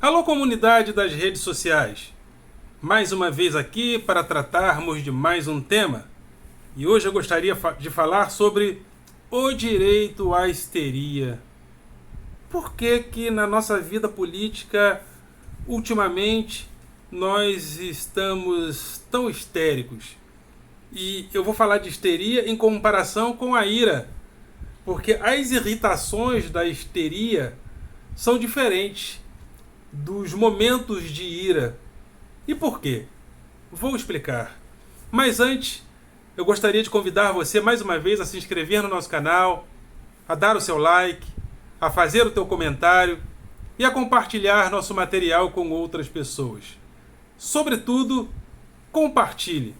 Alô, comunidade das redes sociais! Mais uma vez aqui para tratarmos de mais um tema. E hoje eu gostaria de falar sobre o direito à histeria. Por que na nossa vida política, ultimamente, nós estamos tão histéricos? E eu vou falar de histeria em comparação com a ira, porque as irritações da histeria são diferentes dos momentos de ira. E por quê? Vou explicar. Mas antes, eu gostaria de convidar você mais uma vez a se inscrever no nosso canal, a dar o seu like, a fazer o teu comentário e a compartilhar nosso material com outras pessoas. Sobretudo, compartilhe.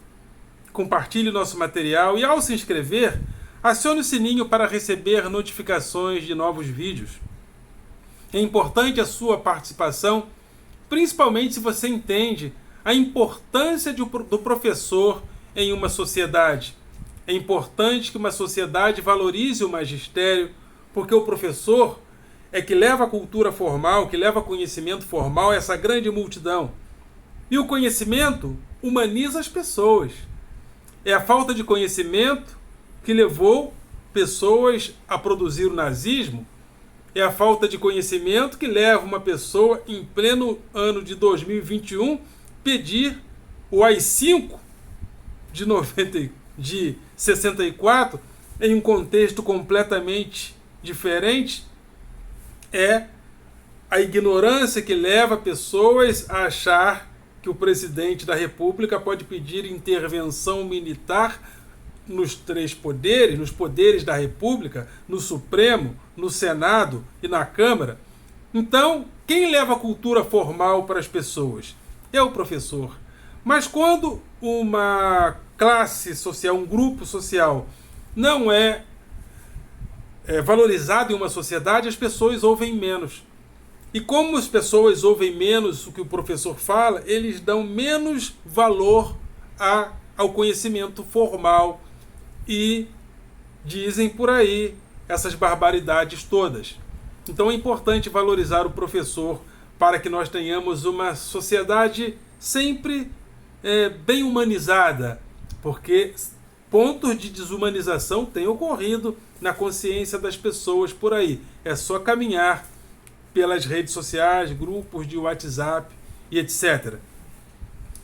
Compartilhe nosso material e, ao se inscrever, acione o sininho para receber notificações de novos vídeos. É importante a sua participação, principalmente se você entende a importância do professor em uma sociedade. É importante que uma sociedade valorize o magistério, porque o professor é que leva a cultura formal, que leva conhecimento formal a essa grande multidão. E o conhecimento humaniza as pessoas. É a falta de conhecimento que levou pessoas a produzir o nazismo. É a falta de conhecimento que leva uma pessoa, em pleno ano de 2021, pedir o AI-5 de 64 em um contexto completamente diferente. É a ignorância que leva pessoas a achar que o presidente da República pode pedir intervenção militar nos três poderes, nos poderes da República, no Supremo, no Senado e na Câmara. Então, quem leva a cultura formal para as pessoas? É o professor. Mas quando uma classe social, um grupo social, não é valorizado em uma sociedade, as pessoas ouvem menos. E como as pessoas ouvem menos o que o professor fala, eles dão menos valor ao conhecimento formal e dizem por aí essas barbaridades todas. Então é importante valorizar o professor para que nós tenhamos uma sociedade sempre bem humanizada, porque pontos de desumanização têm ocorrido na consciência das pessoas por aí. É só caminhar pelas redes sociais, grupos de WhatsApp e etc.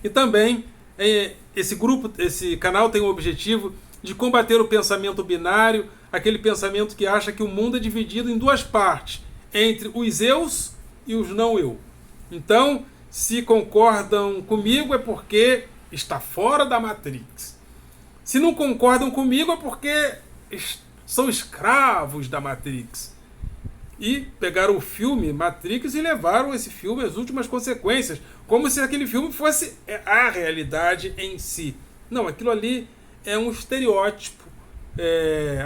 E também esse canal tem o objetivo de combater o pensamento binário, aquele pensamento que acha que o mundo é dividido em duas partes, entre os eus e os não eu. Então, se concordam comigo é porque está fora da Matrix. Se não concordam comigo é porque são escravos da Matrix. E pegaram o filme Matrix e levaram esse filme às últimas consequências, como se aquele filme fosse a realidade em si. Não, aquilo ali é um estereótipo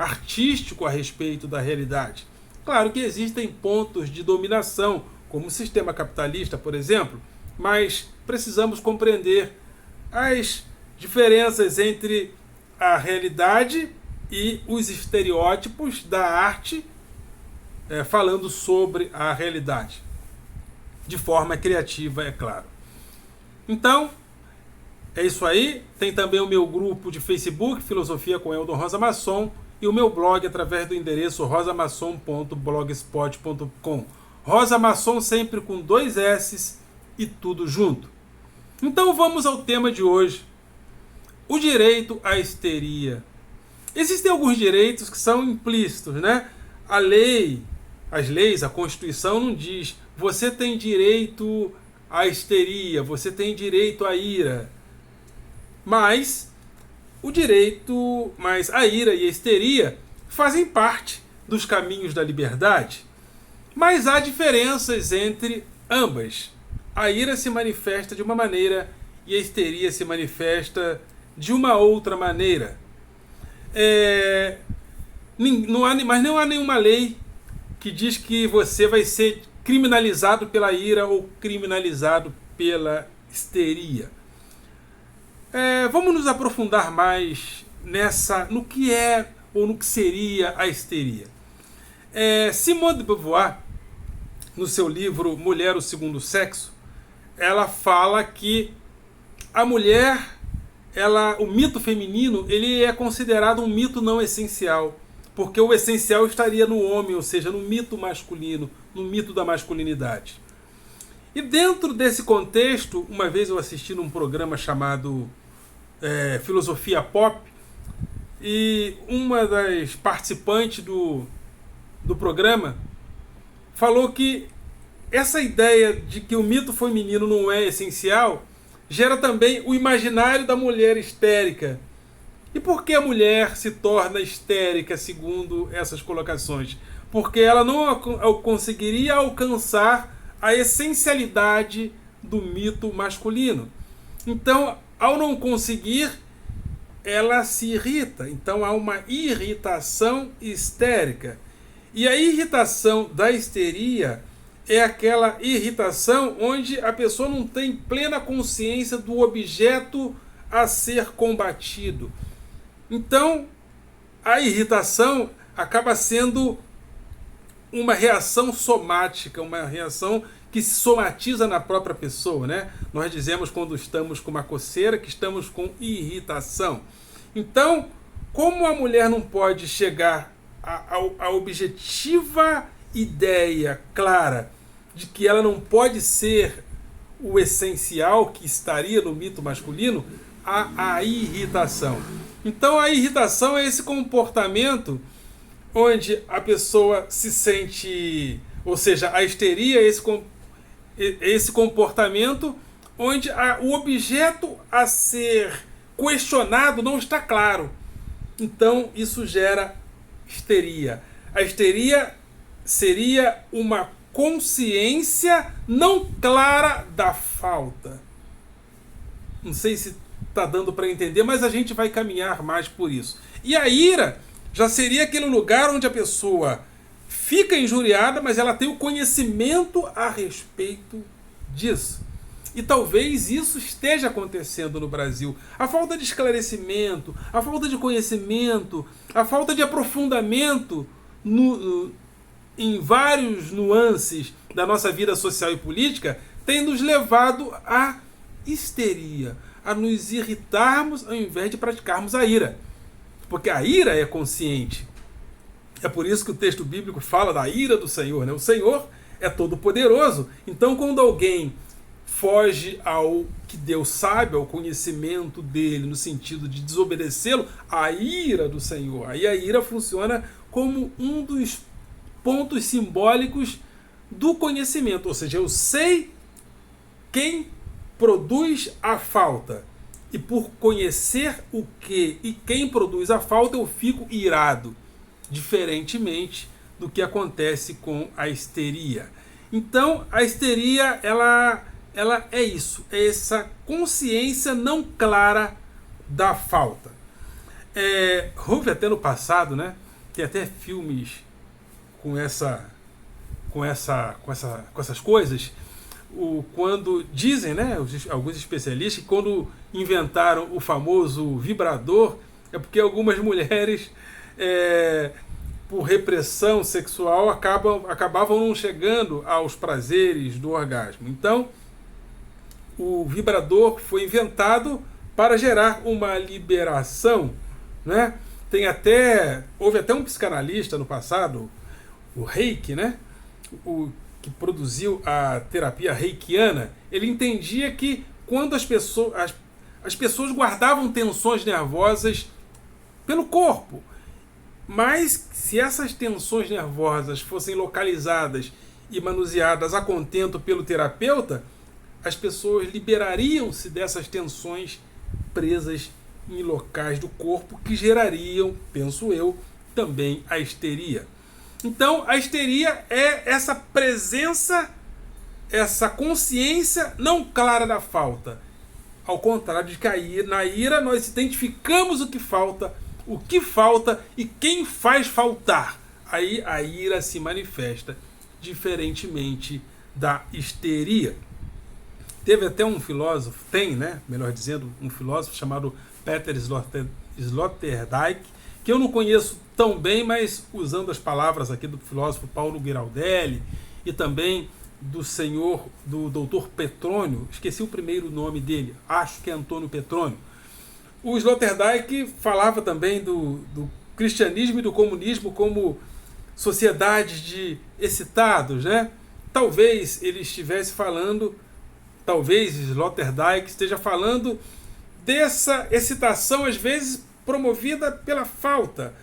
artístico a respeito da realidade. Claro que existem pontos de dominação, como o sistema capitalista, por exemplo, mas precisamos compreender as diferenças entre a realidade e os estereótipos da arte, falando sobre a realidade, de forma criativa, é claro. Então, é isso aí. Tem também o meu grupo de Facebook, Filosofia com Eldon Rosa Masson, e o meu blog através do endereço rosamasson.blogspot.com. Rosa Masson sempre com 2 S's e tudo junto. Então vamos ao tema de hoje. O direito à histeria. Existem alguns direitos que são implícitos, né? A Constituição não diz você tem direito à histeria, você tem direito à ira. Mas a ira e a histeria fazem parte dos caminhos da liberdade. Mas há diferenças entre ambas. A ira se manifesta de uma maneira e a histeria se manifesta de uma outra maneira. Mas não há nenhuma lei que diz que você vai ser criminalizado pela ira ou criminalizado pela histeria. Vamos nos aprofundar mais no que é ou no que seria a histeria. Simone de Beauvoir no seu livro Mulher, o Segundo Sexo, ela fala que a mulher, o mito feminino, ele é considerado um mito não essencial, porque o essencial estaria no homem, ou seja, no mito masculino, no mito da masculinidade. E dentro desse contexto, uma vez eu assisti num programa chamado Filosofia Pop, e uma das participantes do programa falou que essa ideia de que o mito feminino não é essencial gera também o imaginário da mulher histérica. E por que a mulher se torna histérica, segundo essas colocações? Porque ela não conseguiria alcançar a essencialidade do mito masculino. Então, ao não conseguir, ela se irrita. Então, há uma irritação histérica. E a irritação da histeria é aquela irritação onde a pessoa não tem plena consciência do objeto a ser combatido. Então, a irritação acaba sendo uma reação somática, uma reação que se somatiza na própria pessoa, né? Nós dizemos quando estamos com uma coceira que estamos com irritação. Então, como a mulher não pode chegar à objetiva ideia clara de que ela não pode ser o essencial que estaria no mito masculino, há a irritação. Então a irritação é esse comportamento onde a pessoa se sente, ou seja, a histeria é esse comportamento onde o objeto a ser questionado não está claro. Então isso gera histeria. A histeria seria uma consciência não clara da falta. Não sei se está dando para entender, mas a gente vai caminhar mais por isso. E a ira já seria aquele lugar onde a pessoa fica injuriada, mas ela tem o conhecimento a respeito disso. E talvez isso esteja acontecendo no Brasil. A falta de esclarecimento, a falta de conhecimento, a falta de aprofundamento em vários nuances da nossa vida social e política tem nos levado à histeria, a nos irritarmos ao invés de praticarmos a ira. Porque a ira é consciente. É por isso que o texto bíblico fala da ira do Senhor, né? O Senhor é todo poderoso. Então, quando alguém foge ao que Deus sabe, ao conhecimento dele, no sentido de desobedecê-lo, a ira do Senhor. Aí a ira funciona como um dos pontos simbólicos do conhecimento. Ou seja, eu sei quem produz a falta. E por conhecer o que e quem produz a falta, eu fico irado. Diferentemente do que acontece com a histeria. Então, a histeria, ela é isso. É essa consciência não clara da falta. Houve até no passado, né? Tem até filmes com essas coisas. Quando dizem, né, alguns especialistas, que quando inventaram o famoso vibrador, é porque algumas mulheres, por repressão sexual, acabavam não chegando aos prazeres do orgasmo. Então, o vibrador foi inventado para gerar uma liberação, né? Houve até um psicanalista no passado, o Reiki, né? Que produziu a terapia reikiana. Ele entendia que quando as pessoas guardavam tensões nervosas pelo corpo, mas se essas tensões nervosas fossem localizadas e manuseadas a contento pelo terapeuta, as pessoas liberariam-se dessas tensões presas em locais do corpo que gerariam, penso eu, também a histeria. Então, a histeria é essa presença, essa consciência não clara da falta. Ao contrário de que na ira nós identificamos o que falta e quem faz faltar. Aí a ira se manifesta, diferentemente da histeria. Teve até um filósofo, melhor dizendo, um filósofo chamado Peter Sloterdijk, que eu não conheço tão bem, mas usando as palavras aqui do filósofo Paulo Giraldelli e também do senhor, do doutor Petrônio, esqueci o primeiro nome dele, acho que é Antônio Petrônio. O Sloterdijk falava também do cristianismo e do comunismo como sociedades de excitados, né? Talvez ele estivesse falando, talvez Sloterdijk esteja falando dessa excitação, às vezes promovida pela falta.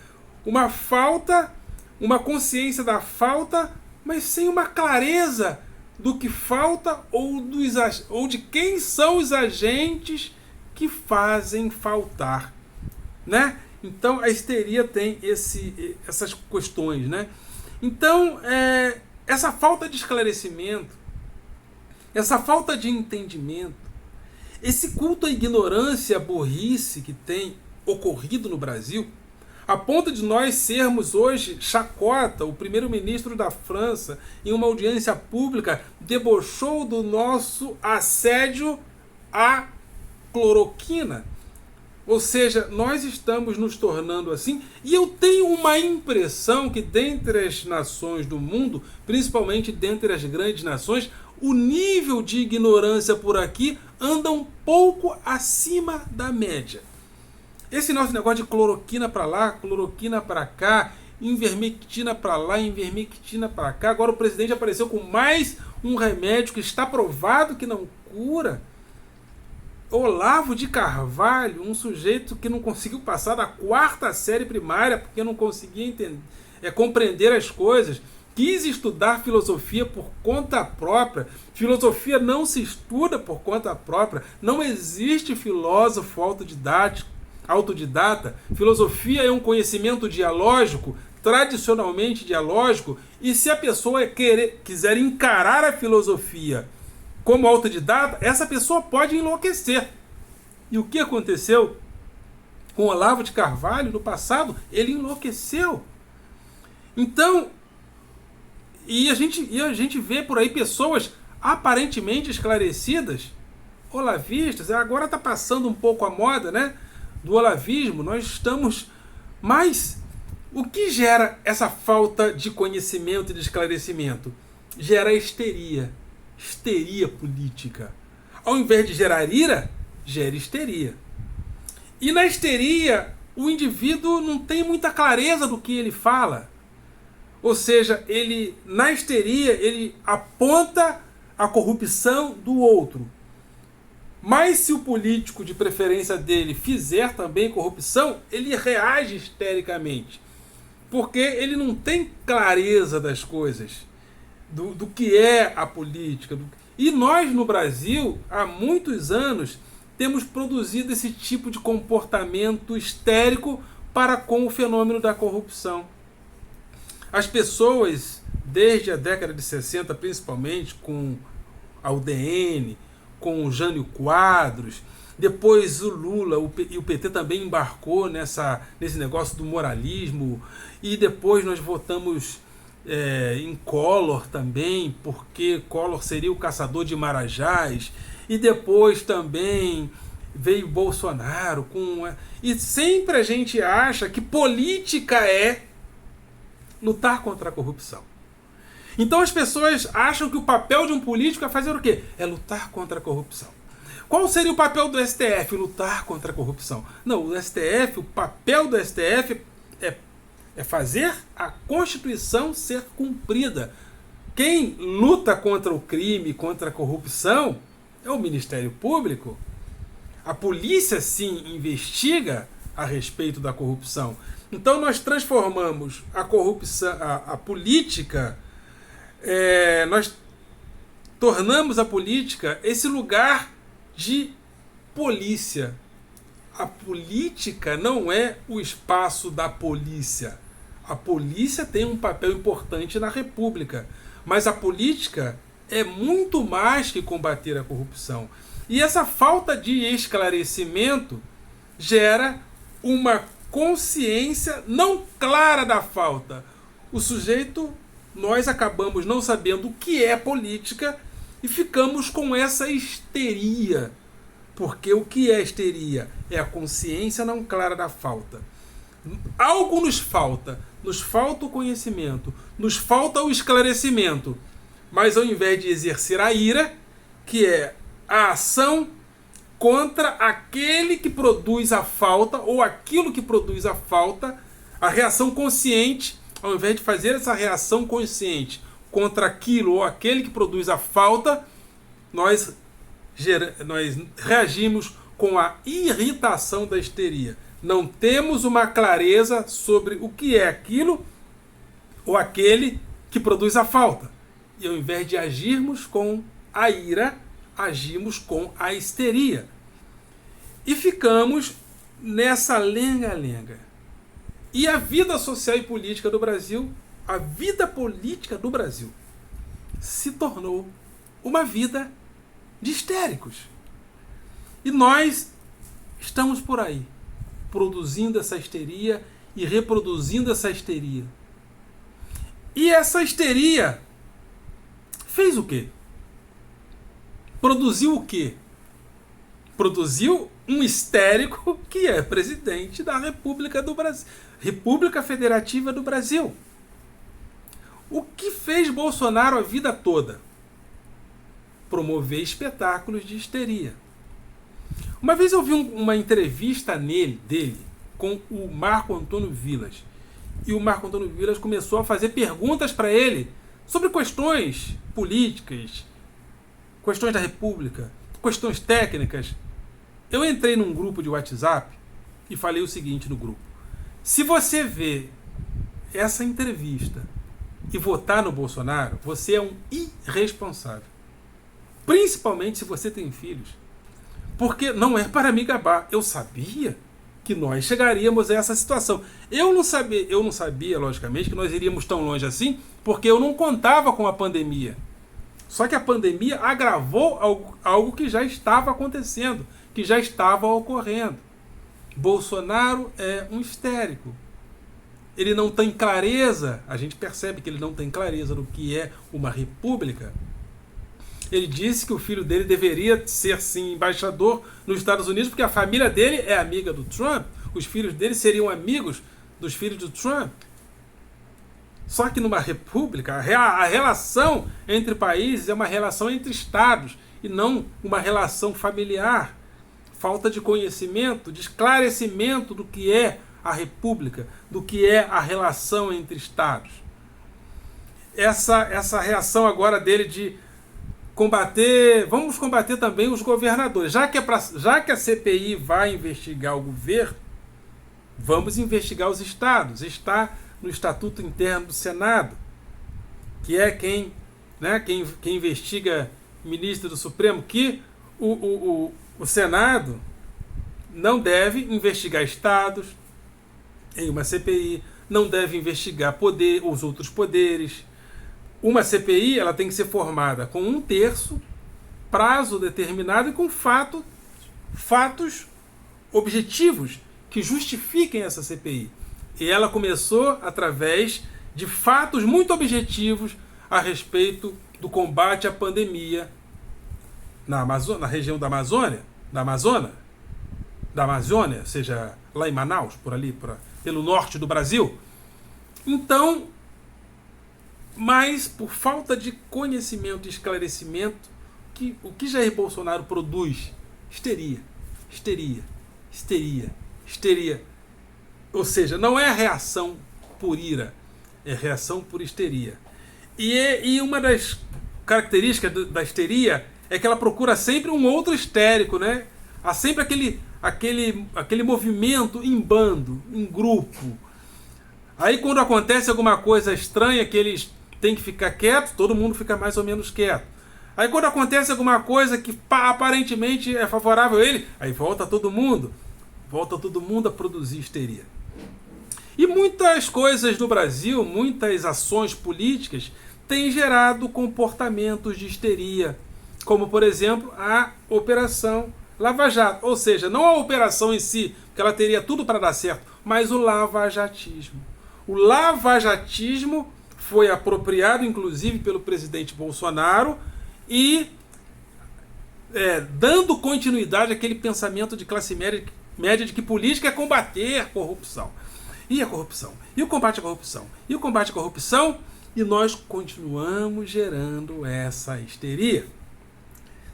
Uma consciência da falta, mas sem uma clareza do que falta ou de quem são os agentes que fazem faltar, né? Então a histeria tem essas questões, né? Então essa falta de esclarecimento, essa falta de entendimento, esse culto à ignorância, à burrice que tem ocorrido no Brasil, a ponto de nós sermos hoje chacota. O primeiro-ministro da França, em uma audiência pública, debochou do nosso assédio à cloroquina. Ou seja, nós estamos nos tornando assim, e eu tenho uma impressão que dentre as nações do mundo, principalmente dentre as grandes nações, o nível de ignorância por aqui anda um pouco acima da média. Esse nosso negócio de cloroquina para lá, cloroquina para cá, ivermectina para lá, ivermectina para cá. Agora o presidente apareceu com mais um remédio que está provado que não cura. Olavo de Carvalho, um sujeito que não conseguiu passar da 4ª série primária porque não conseguia compreender as coisas. Quis estudar filosofia por conta própria. Filosofia não se estuda por conta própria. Não existe filósofo autodidata. Filosofia é um conhecimento dialógico, tradicionalmente dialógico, e se a pessoa quiser encarar a filosofia como autodidata, essa pessoa pode enlouquecer. E o que aconteceu com Olavo de Carvalho no passado? Ele enlouqueceu. Então, e a gente vê por aí pessoas aparentemente esclarecidas, olavistas. Agora está passando um pouco a moda, né, do olavismo. Nós estamos... Mas o que gera essa falta de conhecimento e de esclarecimento? Gera histeria. Histeria política. Ao invés de gerar ira, gera histeria. E na histeria, o indivíduo não tem muita clareza do que ele fala. Ou seja, na histeria, ele aponta a corrupção do outro. Mas se o político de preferência dele fizer também corrupção, ele reage histericamente. Porque ele não tem clareza das coisas, do que é a política. E nós no Brasil, há muitos anos, temos produzido esse tipo de comportamento histérico para com o fenômeno da corrupção. As pessoas, desde a década de 60, principalmente, com a UDN, com o Jânio Quadros, depois o Lula e o PT também embarcou nesse negócio do moralismo, e depois nós votamos em Collor também, porque Collor seria o caçador de marajás, e depois também veio Bolsonaro e sempre a gente acha que política é lutar contra a corrupção. Então as pessoas acham que o papel de um político é fazer o quê? É lutar contra a corrupção. Qual seria o papel do STF? Lutar contra a corrupção. Não, o papel do STF é fazer a Constituição ser cumprida. Quem luta contra o crime, contra a corrupção, é o Ministério Público. A polícia, sim, investiga a respeito da corrupção. Então nós transformamos a corrupção, a política, nós tornamos a política esse lugar de polícia. A política não é o espaço da polícia. A polícia tem um papel importante na República, mas a política é muito mais que combater a corrupção. E essa falta de esclarecimento gera uma consciência não clara da falta. O sujeito, nós acabamos não sabendo o que é política e ficamos com essa histeria. Porque o que é histeria? É a consciência não clara da falta. Algo nos falta o conhecimento, nos falta o esclarecimento. mas ao invés de exercer a ira, que é a ação contra aquele que produz a falta ou aquilo que produz a falta, a reação consciente, ao invés de fazer essa reação consciente contra aquilo ou aquele que produz a falta, nós reagimos com a irritação da histeria. Não temos uma clareza sobre o que é aquilo ou aquele que produz a falta. E ao invés de agirmos com a ira, agimos com a histeria. E ficamos nessa lenga-lenga. E a vida social e política do Brasil, a vida política do Brasil, se tornou uma vida de histéricos. E nós estamos por aí, produzindo essa histeria e reproduzindo essa histeria. E essa histeria fez o quê? Produziu o quê? Produziu um histérico que é presidente da República do Brasil, República Federativa do Brasil. O que fez Bolsonaro a vida toda? Promover espetáculos de histeria. Uma vez eu vi uma entrevista dele com o Marco Antônio Vilas. E o Marco Antônio Vilas começou a fazer perguntas para ele sobre questões políticas, questões da República, questões técnicas. Eu entrei num grupo de WhatsApp e falei o seguinte no grupo: se você vê essa entrevista e votar no Bolsonaro, você é um irresponsável. Principalmente se você tem filhos. Porque não é para me gabar. Eu sabia que nós chegaríamos a essa situação. Eu não sabia, logicamente, que nós iríamos tão longe assim, porque eu não contava com a pandemia. Só que a pandemia agravou algo que já estava acontecendo, que já estava ocorrendo. Bolsonaro é um histérico. Ele não tem clareza, a gente percebe que ele não tem clareza do que é uma república. Ele disse que o filho dele deveria ser, sim, embaixador nos Estados Unidos, porque a família dele é amiga do Trump. Os filhos dele seriam amigos dos filhos do Trump. Só que numa república, a relação entre países é uma relação entre estados e não uma relação familiar. Falta de conhecimento, de esclarecimento do que é a república, do que é a relação entre estados. Essa reação agora dele de vamos combater também os governadores. Já que a CPI vai investigar o governo, vamos investigar os estados. Está no Estatuto Interno do Senado, que é quem investiga ministro do Supremo, que o Senado não deve investigar estados em uma CPI, não deve investigar os outros poderes. Uma CPI ela tem que ser formada com 1/3, prazo determinado e com fatos objetivos que justifiquem essa CPI. E ela começou através de fatos muito objetivos a respeito do combate à pandemia na região da Amazônia, seja lá em Manaus, por ali, pelo norte do Brasil. Então, mas por falta de conhecimento e esclarecimento, o que Jair Bolsonaro produz? Histeria, histeria, histeria, histeria. Ou seja, não é reação por ira, é reação por histeria. E uma das características da histeria é que ela procura sempre um outro histérico, né? Há sempre aquele movimento em bando, em grupo. Aí quando acontece alguma coisa estranha que eles têm que ficar quietos, todo mundo fica mais ou menos quieto. Aí quando acontece alguma coisa que aparentemente é favorável a ele, aí volta todo mundo a produzir histeria. E muitas coisas no Brasil, muitas ações políticas têm gerado comportamentos de histeria, como por exemplo a Operação Lava Jato, ou seja, não a operação em si, que ela teria tudo para dar certo, mas o lavajatismo. O lavajatismo foi apropriado, inclusive, pelo presidente Bolsonaro e dando continuidade àquele pensamento de classe média de que política é combater a corrupção. E a corrupção? E o combate à corrupção? E o combate à corrupção e nós continuamos gerando essa histeria.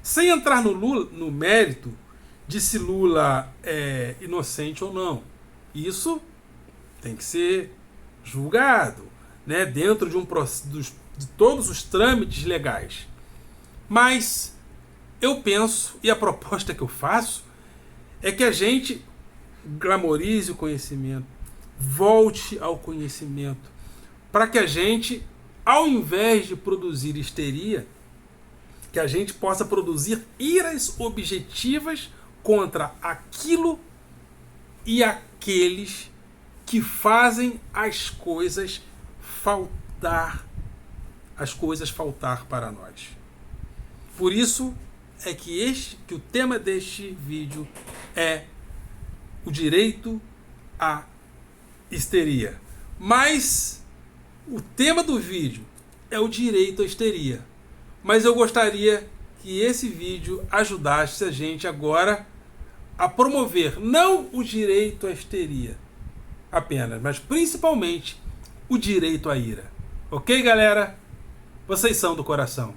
Sem entrar no mérito de se Lula é inocente ou não. Isso tem que ser julgado, né, dentro de todos os trâmites legais. Mas eu penso, e a proposta que eu faço, é que a gente glamorize o conhecimento, volte ao conhecimento, para que a gente, ao invés de produzir histeria, que a gente possa produzir iras objetivas contra aquilo e aqueles que fazem as coisas faltar para nós. Por isso é que o tema deste vídeo é o direito à histeria. Mas o tema do vídeo é o direito à histeria. Mas eu gostaria que esse vídeo ajudasse a gente agora a promover não o direito à histeria apenas, mas principalmente o direito à ira. Ok, galera? Vocês são do coração.